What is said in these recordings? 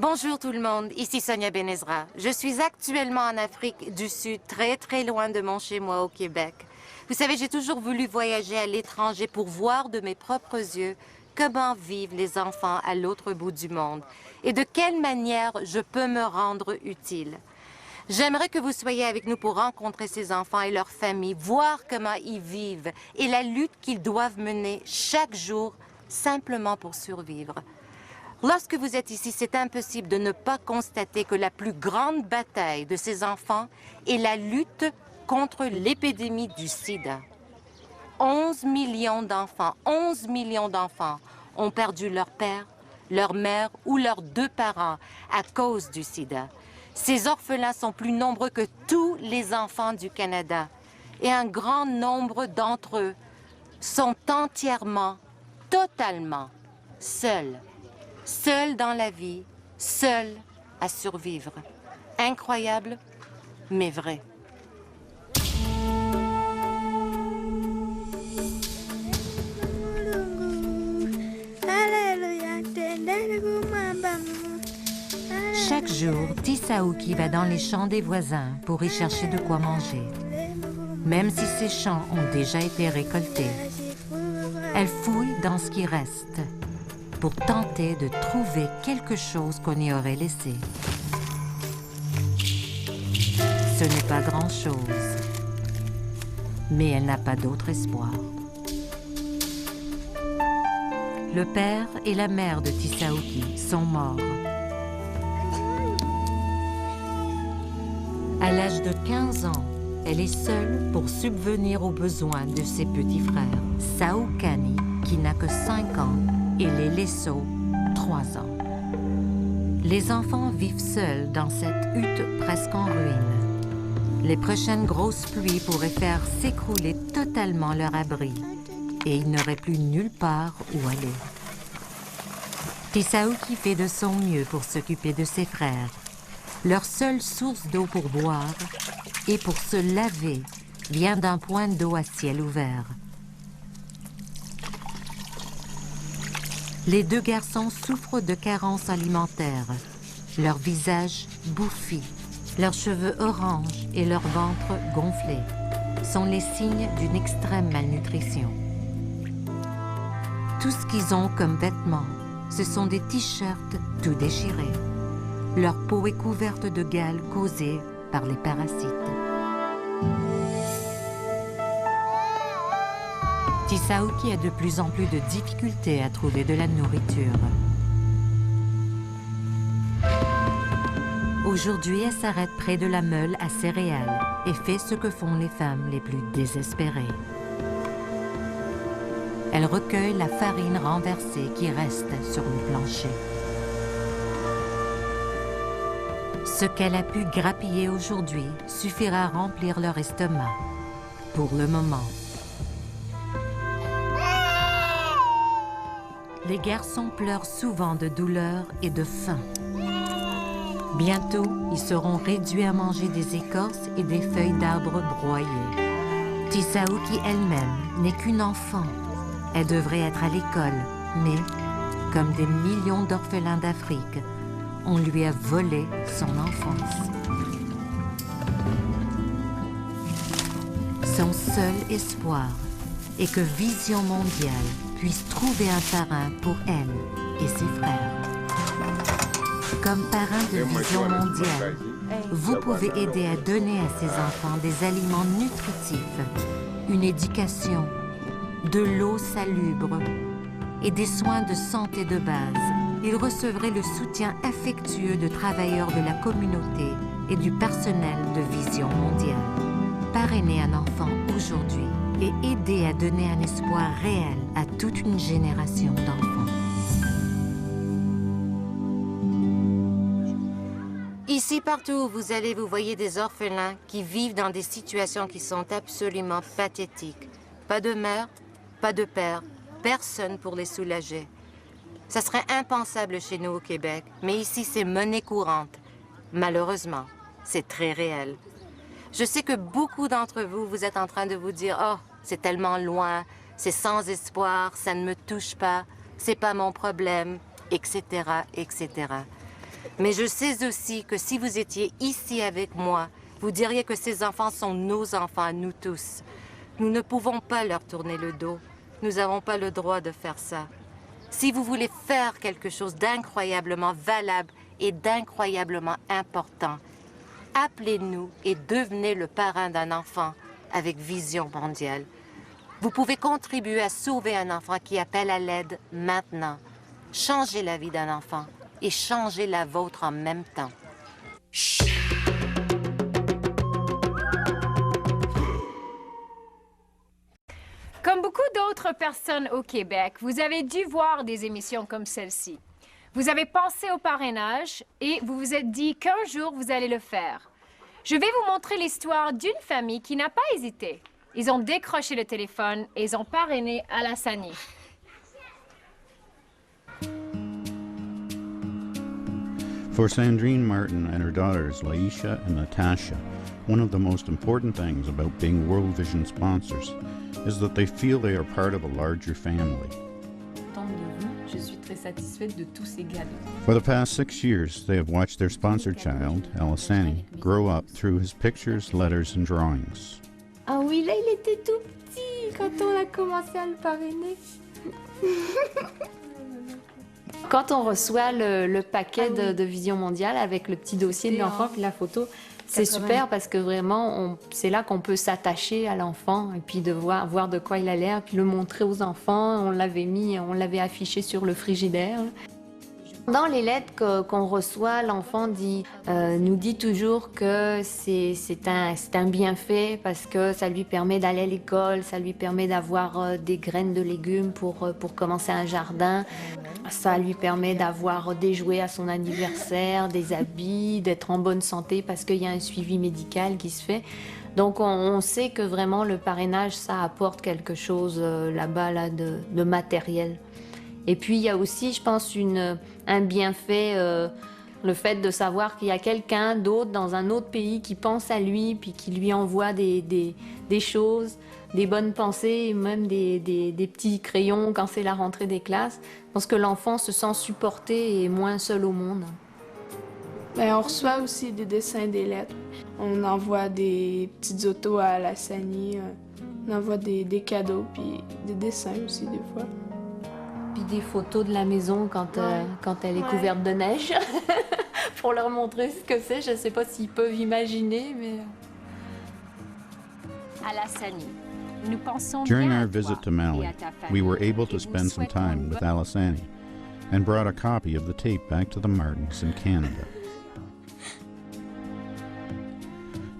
Bonjour tout le monde, ici Sonia Benezra. Je suis actuellement en Afrique du Sud, très loin de mon chez-moi au Québec. Vous savez, j'ai toujours voulu voyager à l'étranger pour voir de mes propres yeux comment vivent les enfants à l'autre bout du monde et de quelle manière je peux me rendre utile. J'aimerais que vous soyez avec nous pour rencontrer ces enfants et leurs familles, voir comment ils vivent et la lutte qu'ils doivent mener chaque jour simplement pour survivre. Lorsque vous êtes ici, c'est impossible de ne pas constater que la plus grande bataille de ces enfants est la lutte contre l'épidémie du sida. 11 millions d'enfants ont perdu leur père, leur mère ou leurs deux parents à cause du sida. Ces orphelins sont plus nombreux que tous les enfants du Canada et un grand nombre d'entre eux sont entièrement, totalement seuls. Seuls dans la vie, seuls à survivre. Incroyable, mais vrai. Chaque jour, Tissaouki va dans les champs des voisins pour y chercher de quoi manger. Même si ces champs ont déjà été récoltés, elle fouille dans ce qui reste pour tenter de trouver quelque chose qu'on y aurait laissé. Ce n'est pas grand-chose, mais elle n'a pas d'autre espoir. Le père et la mère de Tissaouki sont morts. À l'âge de 15 ans, elle est seule pour subvenir aux besoins de ses petits frères, Saoukani, qui n'a que 5 ans, et les Lesso, 3 ans. Les enfants vivent seuls dans cette hutte presque en ruine. Les prochaines grosses pluies pourraient faire s'écrouler totalement leur abri et ils n'auraient plus nulle part où aller. Tissaouki fait de son mieux pour s'occuper de ses frères. Leur seule source d'eau pour boire et pour se laver vient d'un point d'eau à ciel ouvert. Les deux garçons souffrent de carences alimentaires. Leur visage bouffi, leurs cheveux orange et leur ventre gonflé sont les signes d'une extrême malnutrition. Tout ce qu'ils ont comme vêtements, ce sont des t-shirts tout déchirés. Leur peau est couverte de gales causées par les parasites. Tissaouki a de plus en plus de difficultés à trouver de la nourriture. Aujourd'hui, elle s'arrête près de la meule à céréales et fait ce que font les femmes les plus désespérées. Elle recueille la farine renversée qui reste sur le plancher. Ce qu'elle a pu grappiller aujourd'hui suffira à remplir leur estomac, pour le moment. Les garçons pleurent souvent de douleur et de faim. Bientôt, ils seront réduits à manger des écorces et des feuilles d'arbres broyées. Tissaouki elle-même n'est qu'une enfant. Elle devrait être à l'école, mais, comme des millions d'orphelins d'Afrique, on lui a volé son enfance. Son seul espoir est que Vision mondiale puisse trouver un parrain pour elle et ses frères. Comme parrain de Vision mondiale, vous pouvez aider à donner à ces enfants des aliments nutritifs, une éducation, de l'eau salubre et des soins de santé de base. Ils recevraient le soutien affectueux de travailleurs de la communauté et du personnel de Vision mondiale. Parrainer un enfant aujourd'hui et aider à donner un espoir réel à toute une génération d'enfants. Ici, partout où vous allez, vous voyez des orphelins qui vivent dans des situations qui sont absolument pathétiques. Pas de mère, pas de père, personne pour les soulager. Ça serait impensable chez nous au Québec, mais ici, c'est monnaie courante. Malheureusement, c'est très réel. Je sais que beaucoup d'entre vous, vous êtes en train de vous dire « Oh, c'est tellement loin, c'est sans espoir, ça ne me touche pas, c'est pas mon problème, etc., etc. » Mais je sais aussi que si vous étiez ici avec moi, vous diriez que ces enfants sont nos enfants, nous tous. Nous ne pouvons pas leur tourner le dos. Nous n'avons pas le droit de faire ça. Si vous voulez faire quelque chose d'incroyablement valable et d'incroyablement important, appelez-nous et devenez le parrain d'un enfant avec Vision mondiale. Vous pouvez contribuer à sauver un enfant qui appelle à l'aide maintenant. Changez la vie d'un enfant et changez la vôtre en même temps. Comme beaucoup d'autres personnes au Québec, vous avez dû voir des émissions comme celle-ci. Vous avez pensé au parrainage et vous vous êtes dit qu'un jour vous allez le faire. Je vais vous montrer l'histoire d'une famille qui n'a pas hésité. Ils ont décroché le téléphone et ils ont parrainé Alassani. For Sandrine Martin and her daughters Laisha and Natasha, one of the most important things about being World Vision sponsors is that they feel they are part of a larger family. Je suis très satisfaite de tous ces cadeaux. For the past 6 years, they have watched their sponsor child, Alassani, grow up through his pictures, letters, and drawings. Ah oui, là, il était tout petit quand on a commencé à le parrainer. Quand on reçoit le paquet de Vision mondiale avec le petit dossier de l'enfant puis la photo, c'est super parce que vraiment, c'est là qu'on peut s'attacher à l'enfant et puis de voir de quoi il a l'air, puis le montrer aux enfants. On l'avait affiché sur le frigidaire. Dans les lettres qu'on reçoit, l'enfant nous dit toujours que c'est un bienfait parce que ça lui permet d'aller à l'école, ça lui permet d'avoir des graines de légumes pour commencer un jardin. Ça lui permet d'avoir des jouets à son anniversaire, des habits, d'être en bonne santé parce qu'il y a un suivi médical qui se fait. Donc on sait que vraiment le parrainage, ça apporte quelque chose là-bas de matériel. Et puis il y a aussi, je pense, un bienfait, le fait de savoir qu'il y a quelqu'un d'autre dans un autre pays qui pense à lui, puis qui lui envoie des choses, des bonnes pensées, même des petits crayons quand c'est la rentrée des classes. Je pense que l'enfant se sent supporté et moins seul au monde. Ben, on reçoit aussi des dessins, des lettres. On envoie des petites autos à Alassani, on envoie des cadeaux, puis des dessins aussi des fois. Puis des photos de la maison quand elle est couverte de neige, pour leur montrer ce que c'est. Je ne sais pas s'ils peuvent imaginer, mais... Alassani, nous pensons During bien à our toi visit to et Mali, à ta we were famille, able et to nous spend some souhaitons time with Alassani and brought a copy of the tape back to the Martins in Canada.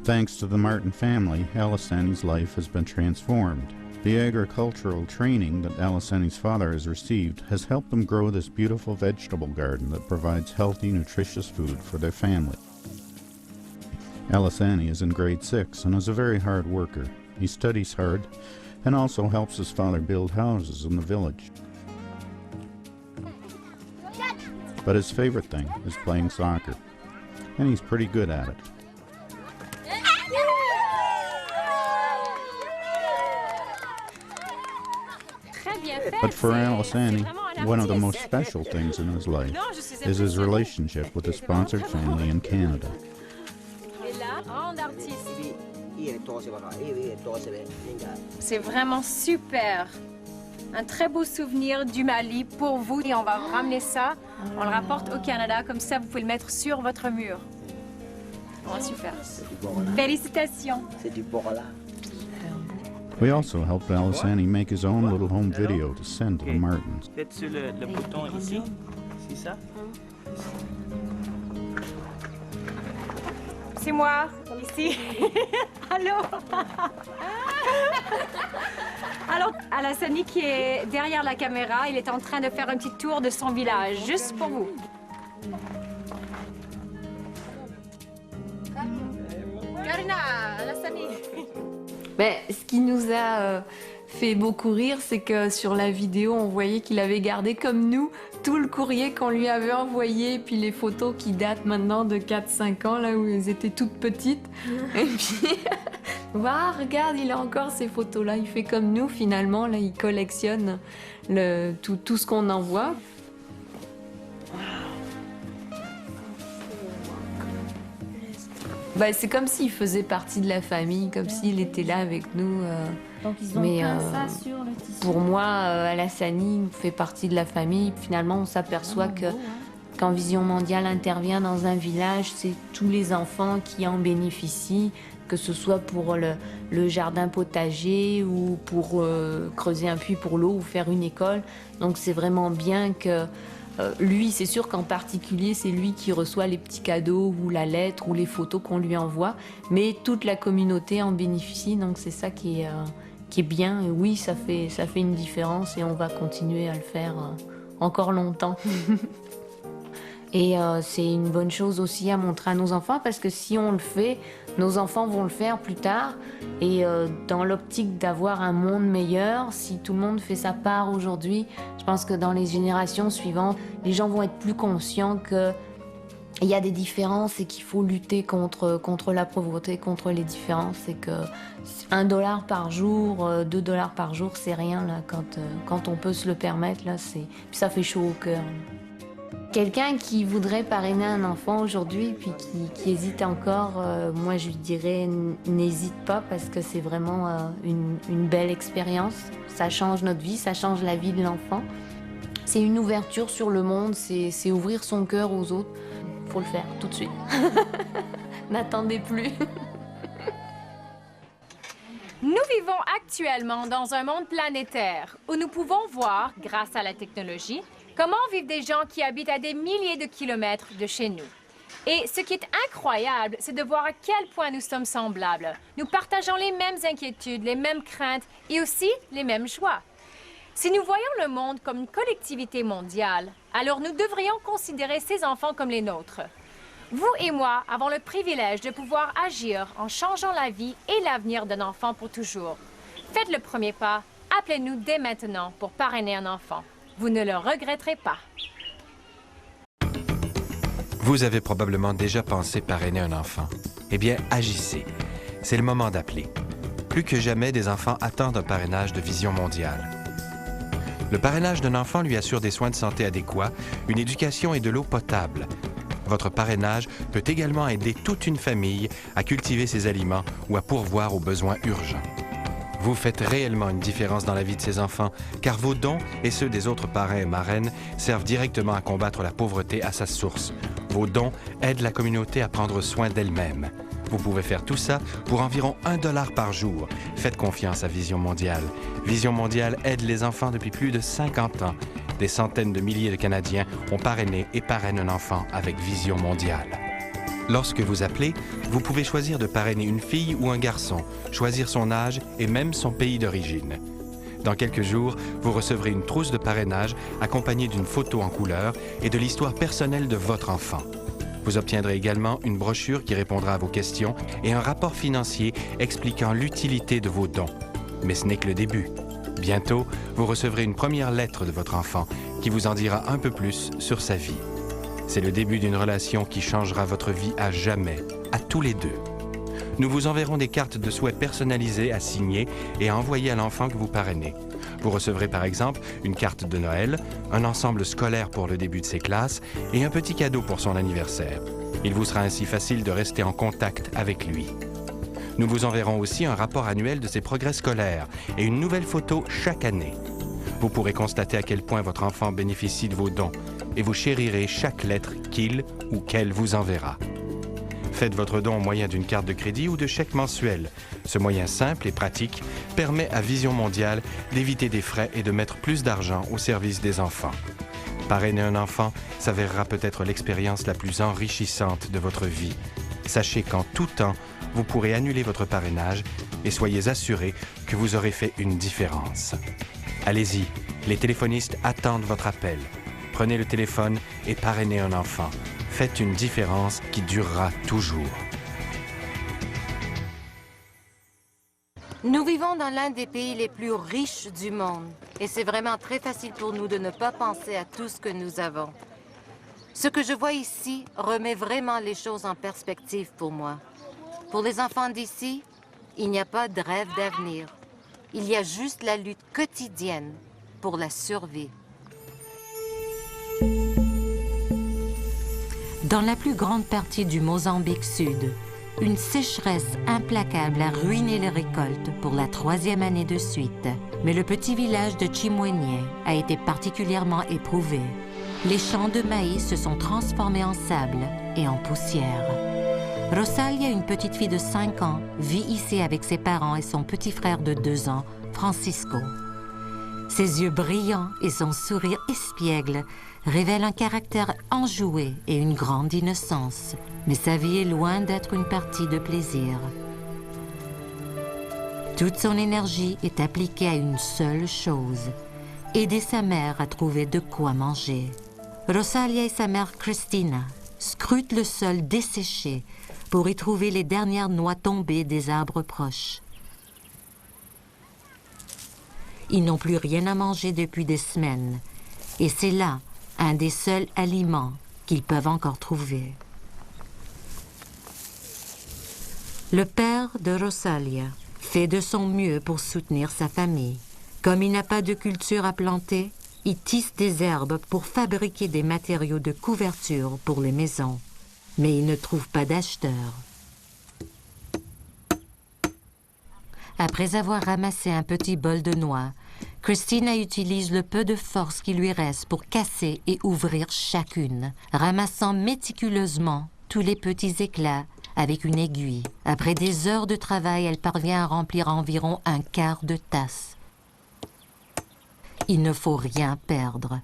Thanks to the Martin family, Alassani's life has been transformed. The agricultural training that Alassani's father has received has helped them grow this beautiful vegetable garden that provides healthy, nutritious food for their family. Alassani is in grade 6 and is a very hard worker. He studies hard and also helps his father build houses in the village. But his favorite thing is playing soccer, and he's pretty good at it. But for Alassani, one of the most special things in his life is his relationship with his sponsored family in Canada. C'est vraiment super. Un très beau souvenir du Mali pour vous et on va ramener ça. On le rapporte au Canada, comme ça vous pouvez le mettre sur votre mur. Oh, super. Félicitations. We also helped Alassani make his own little home video to send to the Martins. Peut-être sur le bouton ici, c'est ça? C'est moi, ici. Allô? Alors, Alassani qui est derrière la caméra, il est en train de faire un petit tour de son village, juste pour vous. Karina, Alassani. Ben, ce qui nous a fait beaucoup rire, c'est que sur la vidéo, on voyait qu'il avait gardé comme nous tout le courrier qu'on lui avait envoyé, puis les photos qui datent maintenant de 4-5 ans, là où elles étaient toutes petites. Et puis, voilà, regarde, il a encore ces photos-là. Il fait comme nous, finalement, là, il collectionne tout ce qu'on envoie. Bah, c'est comme s'il faisait partie de la famille, comme s'il était là avec nous. Donc ils ont Mais peint ça sur le tissu. pour moi, Alassane fait partie de la famille. Finalement, on s'aperçoit que quand Vision Mondiale intervient dans un village, c'est tous les enfants qui en bénéficient, que ce soit pour le jardin potager ou pour creuser un puits pour l'eau ou faire une école. Donc c'est vraiment bien que lui, c'est sûr qu'en particulier, c'est lui qui reçoit les petits cadeaux ou la lettre ou les photos qu'on lui envoie, mais toute la communauté en bénéficie, donc c'est ça qui est bien. Et oui, ça fait une différence et on va continuer à le faire encore longtemps. Et c'est une bonne chose aussi à montrer à nos enfants, parce que si on le fait, nos enfants vont le faire plus tard. Et dans l'optique d'avoir un monde meilleur, si tout le monde fait sa part aujourd'hui, je pense que dans les générations suivantes, les gens vont être plus conscients qu'il y a des différences et qu'il faut lutter contre la pauvreté, contre les différences. Et que $1 par jour, $2 par jour, c'est rien là, quand on peut se le permettre. Là, puis ça fait chaud au cœur. Quelqu'un qui voudrait parrainer un enfant aujourd'hui, puis qui hésite encore, moi je lui dirais n'hésite pas, parce que c'est vraiment une belle expérience. Ça change notre vie, ça change la vie de l'enfant. C'est une ouverture sur le monde, c'est ouvrir son cœur aux autres. Faut le faire tout de suite. N'attendez plus. Nous vivons actuellement dans un monde planétaire où nous pouvons voir, grâce à la technologie, comment vivent des gens qui habitent à des milliers de kilomètres de chez nous. Et ce qui est incroyable, c'est de voir à quel point nous sommes semblables. Nous partageons les mêmes inquiétudes, les mêmes craintes et aussi les mêmes joies. Si nous voyons le monde comme une collectivité mondiale, alors nous devrions considérer ces enfants comme les nôtres. Vous et moi avons le privilège de pouvoir agir en changeant la vie et l'avenir d'un enfant pour toujours. Faites le premier pas, appelez-nous dès maintenant pour parrainer un enfant. Vous ne le regretterez pas. Vous avez probablement déjà pensé parrainer un enfant. Eh bien, agissez. C'est le moment d'appeler. Plus que jamais, des enfants attendent un parrainage de Vision Mondiale. Le parrainage d'un enfant lui assure des soins de santé adéquats, une éducation et de l'eau potable. Votre parrainage peut également aider toute une famille à cultiver ses aliments ou à pourvoir aux besoins urgents. Vous faites réellement une différence dans la vie de ces enfants, car vos dons et ceux des autres parrains et marraines servent directement à combattre la pauvreté à sa source. Vos dons aident la communauté à prendre soin d'elle-même. Vous pouvez faire tout ça pour environ $1 par jour. Faites confiance à Vision Mondiale. Vision Mondiale aide les enfants depuis plus de 50 ans. Des centaines de milliers de Canadiens ont parrainé et parrainent un enfant avec Vision Mondiale. Lorsque vous appelez, vous pouvez choisir de parrainer une fille ou un garçon, choisir son âge et même son pays d'origine. Dans quelques jours, vous recevrez une trousse de parrainage accompagnée d'une photo en couleur et de l'histoire personnelle de votre enfant. Vous obtiendrez également une brochure qui répondra à vos questions et un rapport financier expliquant l'utilité de vos dons. Mais ce n'est que le début. Bientôt, vous recevrez une première lettre de votre enfant qui vous en dira un peu plus sur sa vie. C'est le début d'une relation qui changera votre vie à jamais, à tous les deux. Nous vous enverrons des cartes de souhait personnalisées à signer et à envoyer à l'enfant que vous parrainez. Vous recevrez par exemple une carte de Noël, un ensemble scolaire pour le début de ses classes et un petit cadeau pour son anniversaire. Il vous sera ainsi facile de rester en contact avec lui. Nous vous enverrons aussi un rapport annuel de ses progrès scolaires et une nouvelle photo chaque année. Vous pourrez constater à quel point votre enfant bénéficie de vos dons et vous chérirez chaque lettre qu'il ou qu'elle vous enverra. Faites votre don au moyen d'une carte de crédit ou de chèque mensuel. Ce moyen simple et pratique permet à Vision Mondiale d'éviter des frais et de mettre plus d'argent au service des enfants. Parrainer un enfant s'avérera peut-être l'expérience la plus enrichissante de votre vie. Sachez qu'en tout temps, vous pourrez annuler votre parrainage et soyez assurés que vous aurez fait une différence. Allez-y, les téléphonistes attendent votre appel. Prenez le téléphone et parrainez un enfant. Faites une différence qui durera toujours. Nous vivons dans l'un des pays les plus riches du monde. Et c'est vraiment très facile pour nous de ne pas penser à tout ce que nous avons. Ce que je vois ici remet vraiment les choses en perspective pour moi. Pour les enfants d'ici, il n'y a pas de rêve d'avenir. Il y a juste la lutte quotidienne pour la survie. Dans la plus grande partie du Mozambique Sud, une sécheresse implacable a ruiné les récoltes pour la 3e année de suite. Mais le petit village de Chimwenye a été particulièrement éprouvé. Les champs de maïs se sont transformés en sable et en poussière. Rosalia, une petite fille de 5 ans, vit ici avec ses parents et son petit frère de 2 ans, Francisco. Ses yeux brillants et son sourire espiègle révèlent un caractère enjoué et une grande innocence. Mais sa vie est loin d'être une partie de plaisir. Toute son énergie est appliquée à une seule chose, aider sa mère à trouver de quoi manger. Rosalia et sa mère Cristina scrutent le sol desséché pour y trouver les dernières noix tombées des arbres proches. Ils n'ont plus rien à manger depuis des semaines, et c'est là un des seuls aliments qu'ils peuvent encore trouver. Le père de Rosalia fait de son mieux pour soutenir sa famille. Comme il n'a pas de culture à planter, il tisse des herbes pour fabriquer des matériaux de couverture pour les maisons. Mais il ne trouve pas d'acheteurs. Après avoir ramassé un petit bol de noix, Cristina utilise le peu de force qui lui reste pour casser et ouvrir chacune, ramassant méticuleusement tous les petits éclats avec une aiguille. Après des heures de travail, elle parvient à remplir environ un quart de tasse. Il ne faut rien perdre.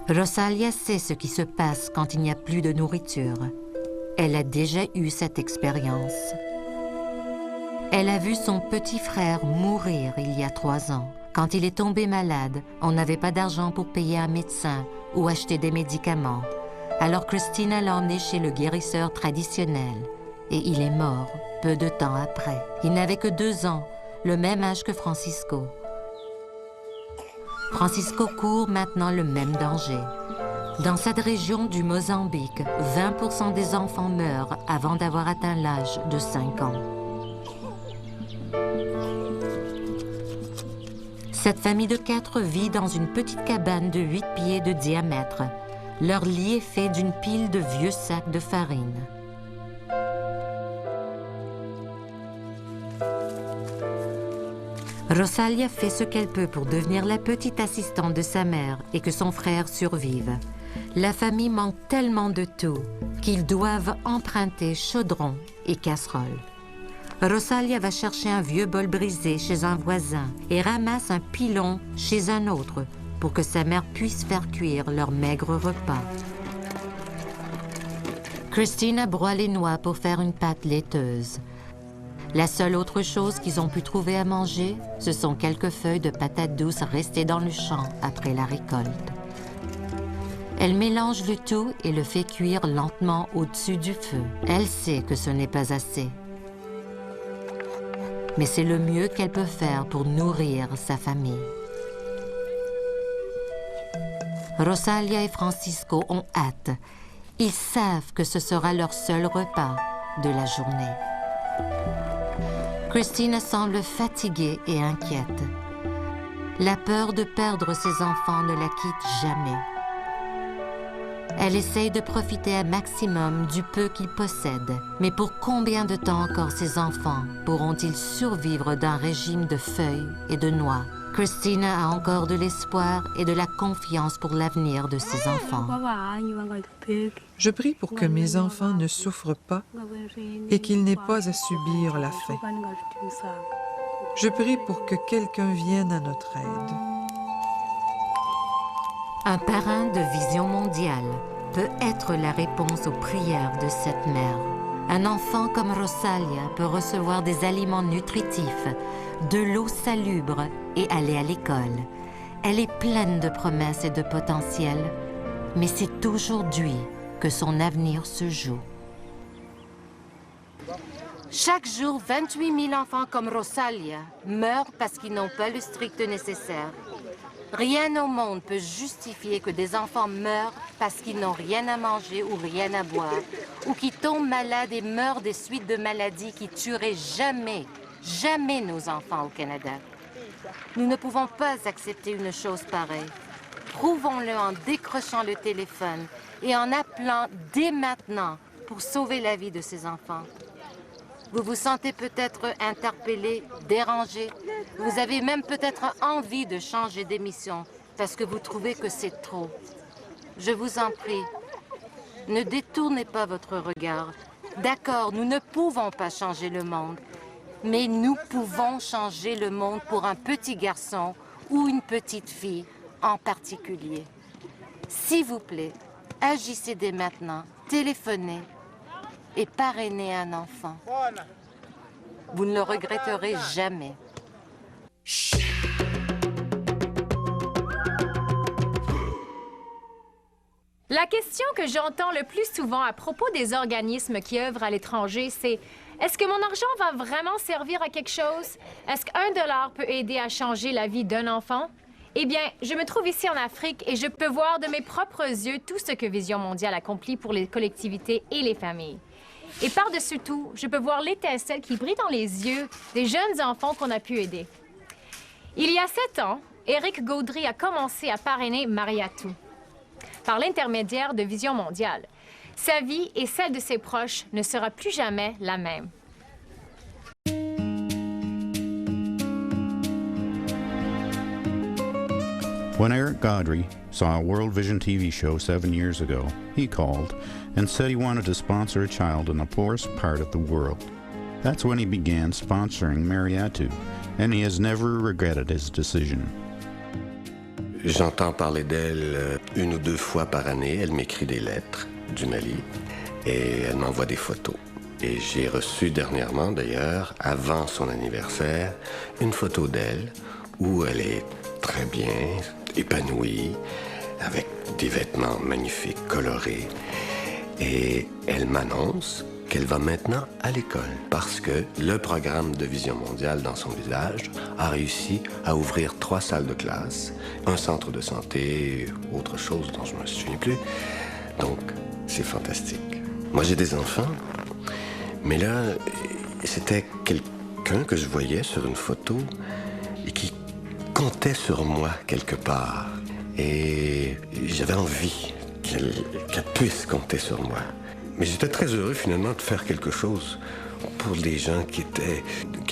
Rosalia sait ce qui se passe quand il n'y a plus de nourriture. Elle a déjà eu cette expérience. Elle a vu son petit frère mourir il y a 3 ans. Quand il est tombé malade, on n'avait pas d'argent pour payer un médecin ou acheter des médicaments. Alors Cristina l'a emmené chez le guérisseur traditionnel et il est mort peu de temps après. Il n'avait que 2 ans, le même âge que Francisco. Francisco court maintenant le même danger. Dans cette région du Mozambique, 20% des enfants meurent avant d'avoir atteint l'âge de 5 ans. Cette famille de 4 vit dans une petite cabane de 8 pieds de diamètre. Leur lit est fait d'une pile de vieux sacs de farine. Rosalia fait ce qu'elle peut pour devenir la petite assistante de sa mère et que son frère survive. La famille manque tellement de tout qu'ils doivent emprunter chaudrons et casseroles. Rosalia va chercher un vieux bol brisé chez un voisin et ramasse un pilon chez un autre pour que sa mère puisse faire cuire leur maigre repas. Cristina broie les noix pour faire une pâte laiteuse. La seule autre chose qu'ils ont pu trouver à manger, ce sont quelques feuilles de patates douces restées dans le champ après la récolte. Elle mélange le tout et le fait cuire lentement au-dessus du feu. Elle sait que ce n'est pas assez. Mais c'est le mieux qu'elle peut faire pour nourrir sa famille. Rosalia et Francisco ont hâte. Ils savent que ce sera leur seul repas de la journée. Cristina semble fatiguée et inquiète. La peur de perdre ses enfants ne la quitte jamais. Elle essaye de profiter un maximum du peu qu'ils possèdent. Mais pour combien de temps encore ces enfants pourront-ils survivre d'un régime de feuilles et de noix? Cristina a encore de l'espoir et de la confiance pour l'avenir de ses enfants. Je prie pour que mes enfants ne souffrent pas et qu'ils n'aient pas à subir la faim. Je prie pour que quelqu'un vienne à notre aide. Un parrain de Vision mondiale peut être la réponse aux prières de cette mère. Un enfant comme Rosalia peut recevoir des aliments nutritifs, de l'eau salubre et aller à l'école. Elle est pleine de promesses et de potentiel, mais c'est aujourd'hui que son avenir se joue. Chaque jour, 28 000 enfants comme Rosalia meurent parce qu'ils n'ont pas le strict nécessaire. Rien au monde peut justifier que des enfants meurent parce qu'ils n'ont rien à manger ou rien à boire, ou qu'ils tombent malades et meurent des suites de maladies qui tueraient jamais nos enfants au Canada. Nous ne pouvons pas accepter une chose pareille. Prouvons-le en décrochant le téléphone et en appelant dès maintenant pour sauver la vie de ces enfants. Vous vous sentez peut-être interpellé, dérangé. Vous avez même peut-être envie de changer d'émission parce que vous trouvez que c'est trop. Je vous en prie, ne détournez pas votre regard. D'accord, nous ne pouvons pas changer le monde, mais nous pouvons changer le monde pour un petit garçon ou une petite fille en particulier. S'il vous plaît, agissez dès maintenant, téléphonez et parrainez un enfant. Vous ne le regretterez jamais. La question que j'entends le plus souvent à propos des organismes qui œuvrent à l'étranger, c'est est-ce que mon argent va vraiment servir à quelque chose? Est-ce qu'$1 peut aider à changer la vie d'un enfant? Eh bien, je me trouve ici en Afrique et je peux voir de mes propres yeux tout ce que Vision mondiale accomplit pour les collectivités et les familles. Et par-dessus tout, je peux voir l'étincelle qui brille dans les yeux des jeunes enfants qu'on a pu aider. Il y a 7 ans, Éric Gaudry a commencé à parrainer Mariatou par l'intermédiaire de Vision mondiale. Sa vie et celle de ses proches ne sera plus jamais la même. When Eric Gaudry saw a World Vision TV show 7 years ago, he called and said he wanted to sponsor a child in the poorest part of the world. That's when he began sponsoring Mariatou, and he has never regretted his decision. J'entends parler d'elle 1 ou 2 fois par année. Elle m'écrit des lettres du Mali et elle m'envoie des photos. Et j'ai reçu dernièrement, d'ailleurs, avant son anniversaire, une photo d'elle où elle est très bien, épanouie, avec des vêtements magnifiques, colorés. Et elle m'annonce qu'elle va maintenant à l'école parce que le programme de Vision mondiale dans son village a réussi à ouvrir 3 salles de classe, un centre de santé, autre chose dont je ne me souviens plus. Donc, c'est fantastique. Moi, j'ai des enfants, mais là, c'était quelqu'un que je voyais sur une photo et qui comptait sur moi quelque part. Et j'avais envie qu'elle puisse compter sur moi. Mais j'étais très heureux finalement de faire quelque chose pour des gens qui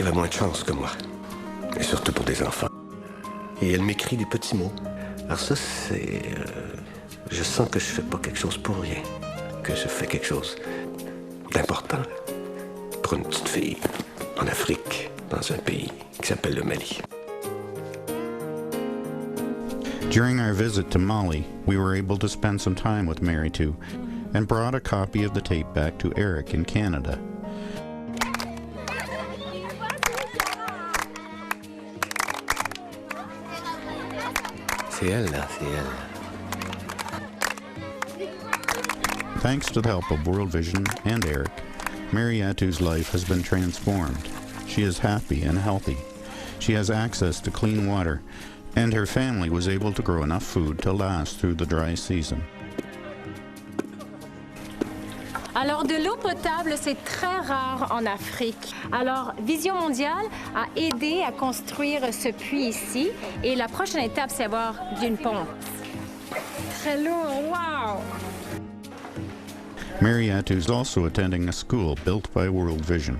avaient moins de chance que moi. Et surtout pour des enfants. Et elle m'écrit des petits mots. Alors ça, c'est... je sens que je fais pas quelque chose pour rien. Que je fais quelque chose d'important pour une petite fille en Afrique, dans un pays qui s'appelle le Mali. During our visit to Mali, we were able to spend some time with Mariatou and brought a copy of the tape back to Eric in Canada. C'est elle, là, c'est elle. Thanks to the help of World Vision and Eric, Mariatou's life has been transformed. She is happy and healthy. She has access to clean water, and her family was able to grow enough food to last through the dry season. Alors, de l'eau potable, c'est très rare en Afrique. Alors, Vision mondiale a aidé à construire ce puits ici. Et la prochaine étape, c'est avoir d'une pompe. Très lourd, wow! Mariatou is also attending a school built by World Vision.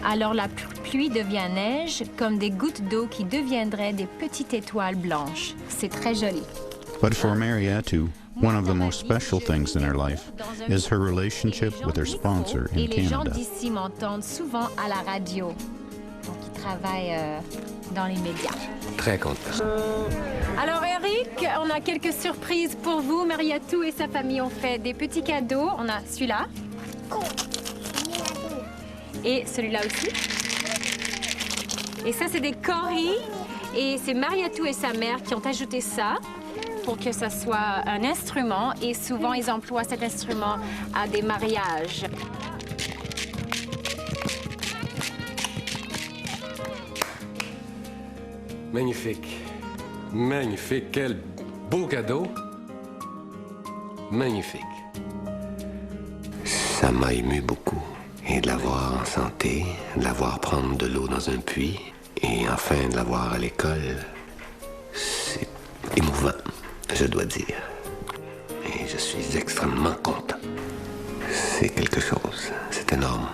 Alors, la pluie devient neige, comme des gouttes d'eau qui deviendraient des petites étoiles blanches. C'est très joli. But for Mariatou, one of the most special things in her life is her relationship with her sponsor in Et les gens Canada. d'ici m'entendent souvent à la radio. Donc, ils travaillent dans les médias. Très content. Alors, Eric, on a quelques surprises pour vous. Mariatou et sa famille ont fait des petits cadeaux. On a celui-là. Et celui-là aussi. Et ça, c'est des coris. Et c'est Mariatou et sa mère qui ont ajouté ça pour que ça soit un instrument. Et souvent, ils emploient cet instrument à des mariages. Magnifique. Magnifique. Quel beau cadeau. Magnifique. Ça m'a ému beaucoup. Et de la voir en santé, de la voir prendre de l'eau dans un puits, et enfin de la voir à l'école, éprouvant, je dois dire. Et je suis extrêmement content. C'est quelque chose, c'est énorme,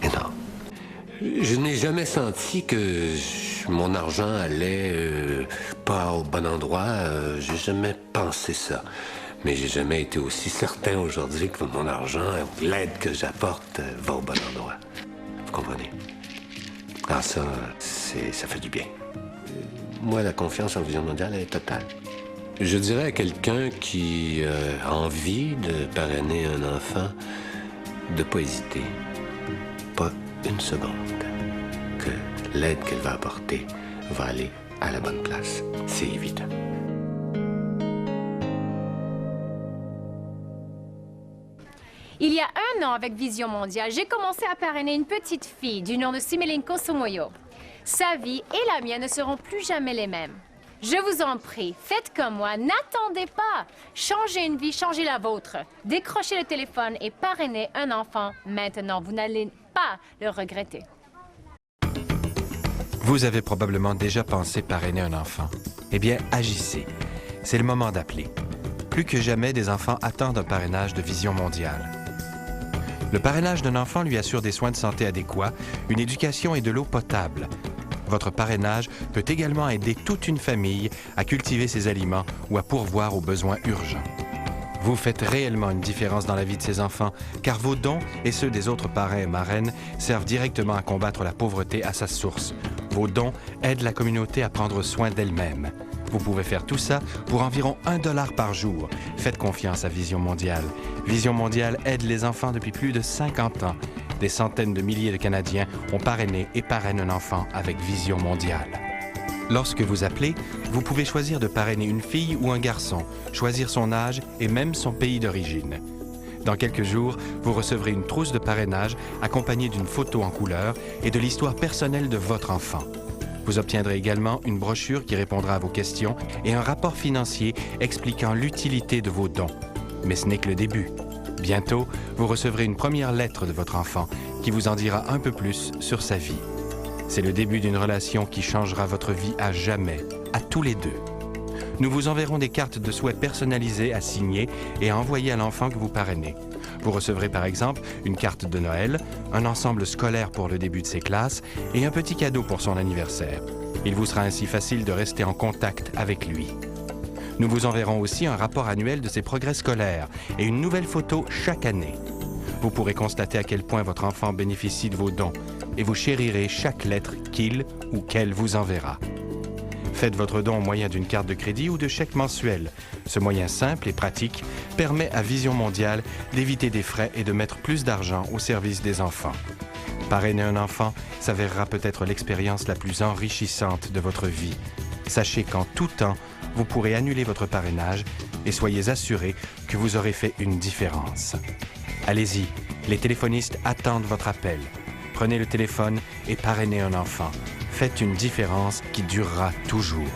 énorme. Je n'ai jamais senti que mon argent allait pas au bon endroit. J'ai jamais pensé ça. Mais j'ai jamais été aussi certain aujourd'hui que mon argent, l'aide que j'apporte, va au bon endroit. Vous comprenez? Ah, ça fait du bien. Moi, la confiance en Vision mondiale, elle est totale. Je dirais à quelqu'un qui a envie de parrainer un enfant de ne pas hésiter, pas une seconde, que l'aide qu'elle va apporter va aller à la bonne place. C'est évident. Il y a 1 an, avec Vision mondiale, j'ai commencé à parrainer une petite fille du nom de Simelinko Somoyo. Sa vie et la mienne ne seront plus jamais les mêmes. Je vous en prie, faites comme moi, n'attendez pas. Changez une vie, changez la vôtre. Décrochez le téléphone et parrainez un enfant maintenant. Vous n'allez pas le regretter. Vous avez probablement déjà pensé parrainer un enfant. Eh bien, agissez. C'est le moment d'appeler. Plus que jamais, des enfants attendent un parrainage de Vision mondiale. Le parrainage d'un enfant lui assure des soins de santé adéquats, une éducation et de l'eau potable. Votre parrainage peut également aider toute une famille à cultiver ses aliments ou à pourvoir aux besoins urgents. Vous faites réellement une différence dans la vie de ces enfants, car vos dons et ceux des autres parrains et marraines servent directement à combattre la pauvreté à sa source. Vos dons aident la communauté à prendre soin d'elle-même. Vous pouvez faire tout ça pour environ $1 par jour. Faites confiance à Vision mondiale. Vision mondiale aide les enfants depuis plus de 50 ans. Des centaines de milliers de Canadiens ont parrainé et parrainent un enfant avec Vision mondiale. Lorsque vous appelez, vous pouvez choisir de parrainer une fille ou un garçon, choisir son âge et même son pays d'origine. Dans quelques jours, vous recevrez une trousse de parrainage accompagnée d'une photo en couleur et de l'histoire personnelle de votre enfant. Vous obtiendrez également une brochure qui répondra à vos questions et un rapport financier expliquant l'utilité de vos dons. Mais ce n'est que le début. Bientôt, vous recevrez une première lettre de votre enfant qui vous en dira un peu plus sur sa vie. C'est le début d'une relation qui changera votre vie à jamais, à tous les deux. Nous vous enverrons des cartes de souhait personnalisées à signer et à envoyer à l'enfant que vous parrainez. Vous recevrez par exemple une carte de Noël, un ensemble scolaire pour le début de ses classes et un petit cadeau pour son anniversaire. Il vous sera ainsi facile de rester en contact avec lui. Nous vous enverrons aussi un rapport annuel de ses progrès scolaires et une nouvelle photo chaque année. Vous pourrez constater à quel point votre enfant bénéficie de vos dons et vous chérirez chaque lettre qu'il ou qu'elle vous enverra. Faites votre don au moyen d'une carte de crédit ou de chèque mensuel. Ce moyen simple et pratique permet à Vision mondiale d'éviter des frais et de mettre plus d'argent au service des enfants. Parrainer un enfant s'avérera peut-être l'expérience la plus enrichissante de votre vie. Sachez qu'en tout temps, vous pourrez annuler votre parrainage et soyez assurés que vous aurez fait une différence. Allez-y, les téléphonistes attendent votre appel. Prenez le téléphone et parrainez un enfant. Faites une différence qui durera toujours.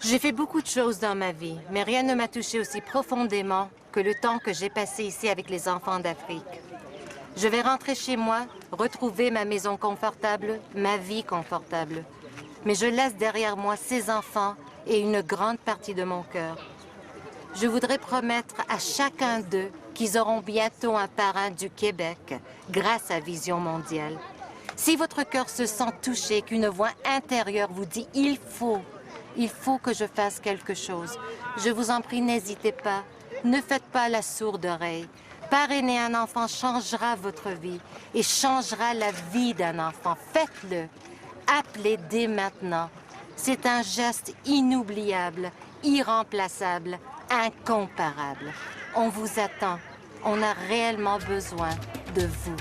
J'ai fait beaucoup de choses dans ma vie, mais rien ne m'a touché aussi profondément que le temps que j'ai passé ici avec les enfants d'Afrique. Je vais rentrer chez moi, retrouver ma maison confortable, ma vie confortable. Mais je laisse derrière moi ces enfants et une grande partie de mon cœur. Je voudrais promettre à chacun d'eux qu'ils auront bientôt un parrain du Québec grâce à Vision mondiale. Si votre cœur se sent touché, qu'une voix intérieure vous dit « il faut que je fasse quelque chose », je vous en prie, n'hésitez pas. Ne faites pas la sourde oreille. Parrainer un enfant changera votre vie et changera la vie d'un enfant. Faites-le. Appelez dès maintenant. C'est un geste inoubliable, irremplaçable, incomparable. On vous attend. On a réellement besoin de vous.